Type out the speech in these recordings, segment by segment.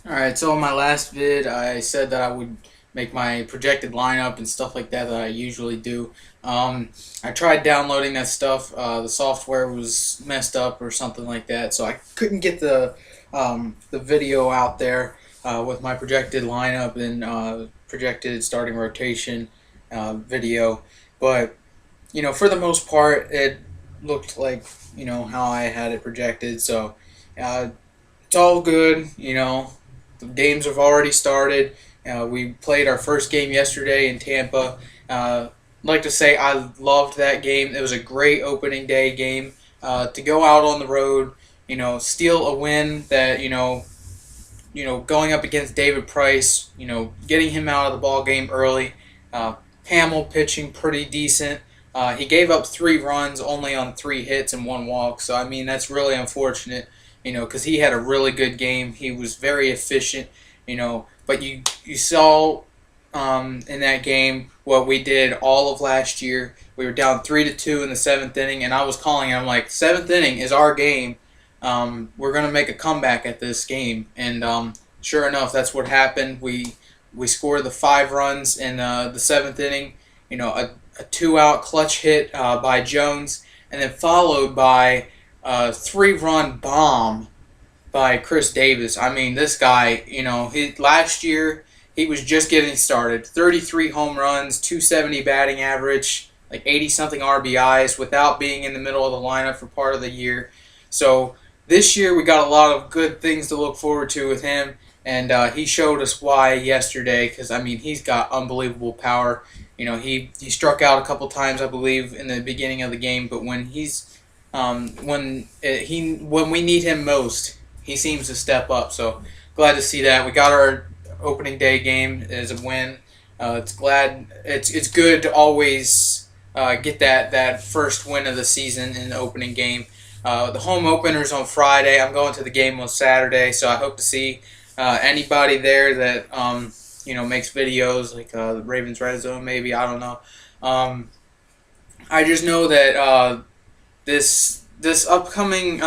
Alright, so in my last vid, I said that I would make my projected lineup and stuff like that I usually do. I tried downloading that stuff. The software was messed up or something like that, so I couldn't get the video out there with my projected lineup and projected starting rotation video. But for the most part, it looked like how I had it projected. So uh, it's all good. The games have already started. We played our first game yesterday in Tampa. I'd like to say I loved that game. It was a great opening day game. To go out on the road, steal a win that going up against David Price, getting him out of the ball game early. Hamill pitching pretty decent. He gave up 3 runs only on 3 hits and 1 walk. So I mean that's really unfortunate. Because he had a really good game. He was very efficient. But you saw in that game what we did all of last year. We were down 3-2 in the 7th inning, and I was calling it. I'm like, 7th inning is our game. We're gonna make a comeback at this game, and sure enough, that's what happened. We scored the 5 runs in the 7th inning. A 2-out clutch hit by Jones, and then followed by a 3-run bomb by Chris Davis. I mean, this guy, last year he was just getting started. 33 home runs, 270 batting average, like 80 something RBIs without being in the middle of the lineup for part of the year. So this year we got a lot of good things to look forward to with him, and he showed us why yesterday. Because I mean, he's got unbelievable power. He struck out a couple times, I believe, in the beginning of the game, but when when we need him most, he seems to step up. So glad to see that. We got our opening day game as a win. It's good to always get that first win of the season in the opening game. The home opener's on Friday. I'm going to the game on Saturday, so I hope to see anybody there that makes videos like the Ravens Red Zone, maybe. I don't know. I just know that this upcoming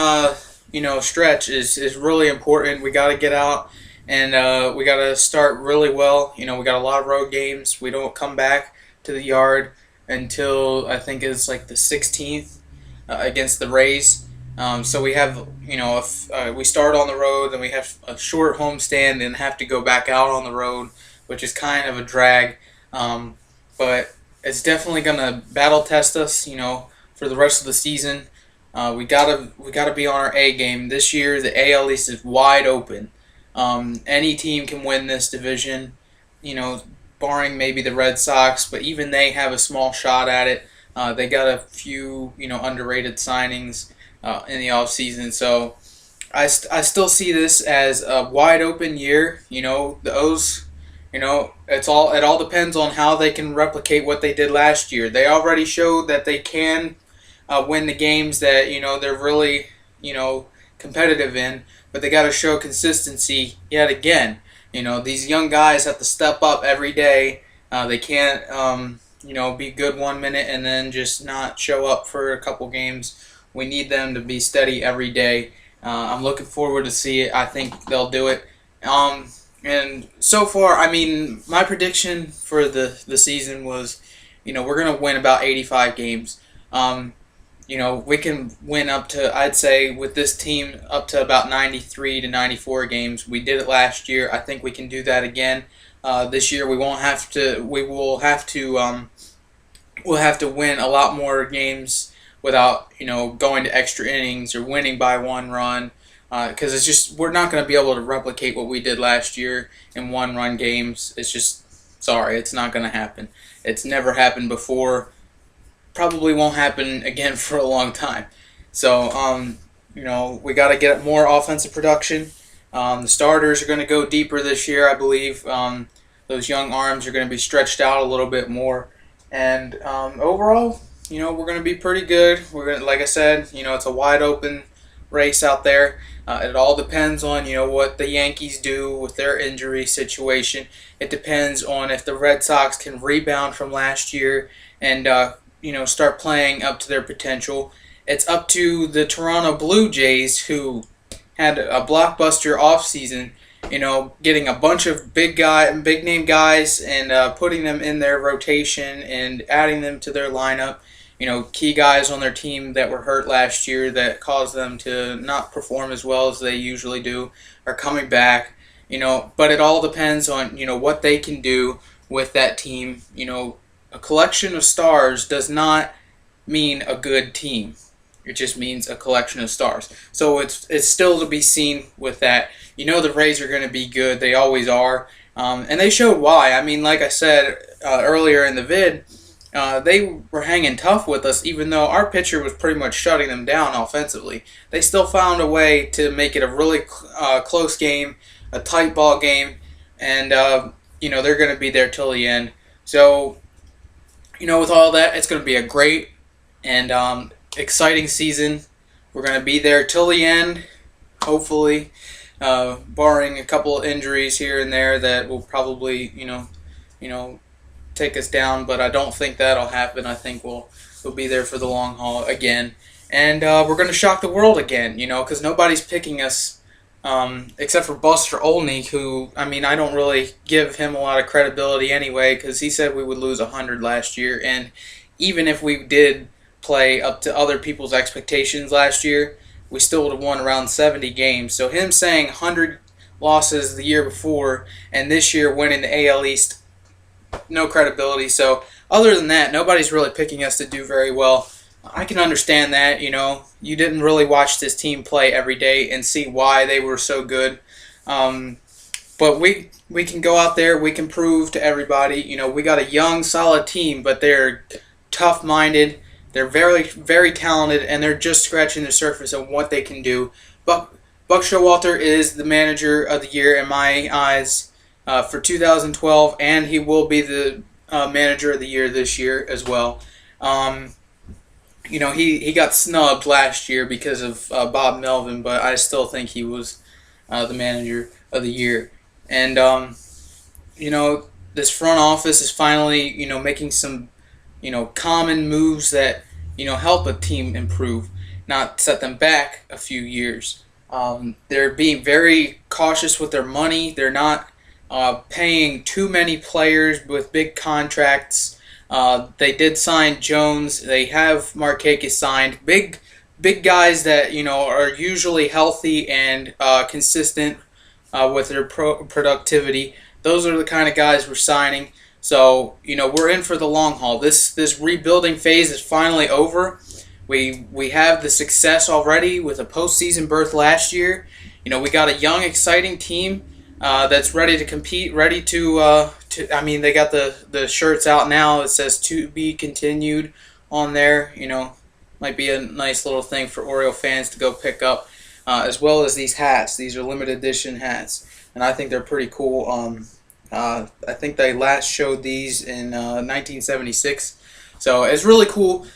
stretch is really important. We got to get out and we got to start really well. We got a lot of road games. We don't come back to the yard until I think it's like the 16th against the Rays. So we have if we start on the road, then we have a short homestand and have to go back out on the road, which is kind of a drag. But it's definitely gonna battle test us, for the rest of the season. We gotta be on our A game this year. The AL East is wide open. Any team can win this division, barring maybe the Red Sox, but even they have a small shot at it. They got a few underrated signings in the offseason, so I still see this as a wide open year. The O's. It all depends on how they can replicate what they did last year. They already showed that they can win the games that they're really competitive in, but they got to show consistency yet again. These young guys have to step up every day. They can't be good 1 minute and then just not show up for a couple games. We need them to be steady every day. I'm looking forward to see it. I think they'll do it. And so far, I mean, my prediction for the season was, we're going to win about 85 games. We can win up to, I'd say, with this team, up to about 93 to 94 games. We did it last year. I think we can do that again. This year, we will have to win a lot more games without, going to extra innings or winning by 1 run. Because it's just, we're not going to be able to replicate what we did last year in 1-run games. It's just, sorry, it's not going to happen. It's never happened before. Probably won't happen again for a long time. So, we got to get more offensive production. The starters are going to go deeper this year, I believe. Those young arms are going to be stretched out a little bit more. And overall, we're going to be pretty good. We're going to, like I said, it's a wide open race out there. It all depends on what the Yankees do with their injury situation. It depends on if the Red Sox can rebound from last year and start playing up to their potential. It's up to the Toronto Blue Jays, who had a blockbuster offseason, getting a bunch of big name guys and putting them in their rotation and adding them to their lineup. Key guys on their team that were hurt last year that caused them to not perform as well as they usually do are coming back. But it all depends on what they can do with that team. A collection of stars does not mean a good team. It just means a collection of stars. So it's still to be seen with that. The Rays are going to be good. They always are. And they showed why. I mean, like I said earlier in the vid, they were hanging tough with us, even though our pitcher was pretty much shutting them down offensively. They still found a way to make it a really close game, a tight ball game, and they're going to be there till the end. So, with all that, it's going to be a great and exciting season. We're going to be there till the end, hopefully, barring a couple of injuries here and there that will probably, take us down. But I don't think that'll happen. I think we'll be there for the long haul again, and we're going to shock the world again. Because nobody's picking us. Except for Buster Olney, who, I don't really give him a lot of credibility anyway, because he said we would lose 100 last year, and even if we did play up to other people's expectations last year, we still would have won around 70 games. So him saying 100 losses the year before, and this year winning the AL East, no credibility. So other than that, nobody's really picking us to do very well. I can understand that, you didn't really watch this team play every day and see why they were so good. But we can go out there, we can prove to everybody, we got a young, solid team, but they're tough-minded, they're very, very talented, and they're just scratching the surface of what they can do. Buck Showalter is the manager of the year in my eyes for 2012, and he will be the manager of the year this year as well. He got snubbed last year because of Bob Melvin, but I still think he was the manager of the year. And, this front office is finally, making some, common moves that, help a team improve, not set them back a few years. They're being very cautious with their money. They're not paying too many players with big contracts. They did sign Jones. They have Markakis signed. Big guys that are usually healthy and consistent with their productivity. Those are the kind of guys we're signing. So we're in for the long haul. This rebuilding phase is finally over. We have the success already with a postseason berth last year. We got a young, exciting team that's ready to compete, ready to they got the shirts out now. It says "to be continued" on there. Might be a nice little thing for Oriole fans to go pick up, as well as these hats. These are limited edition hats, and I think they're pretty cool. I think they last showed these in 1976, so it's really cool.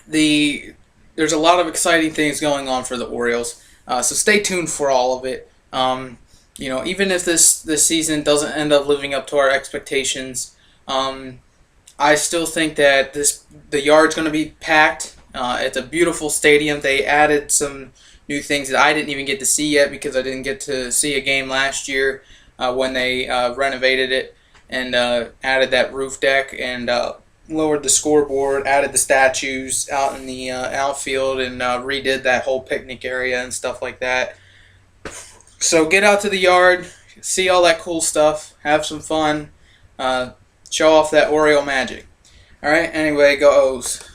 There's a lot of exciting things going on for the Orioles, so stay tuned for all of it. Even if this season doesn't end up living up to our expectations, I still think that the yard's going to be packed. It's a beautiful stadium. They added some new things that I didn't even get to see yet because I didn't get to see a game last year when they renovated it and added that roof deck and lowered the scoreboard, added the statues out in the outfield, and redid that whole picnic area and stuff like that. So get out to the yard, see all that cool stuff, have some fun, show off that Oriole magic. All right, anyway, go O's.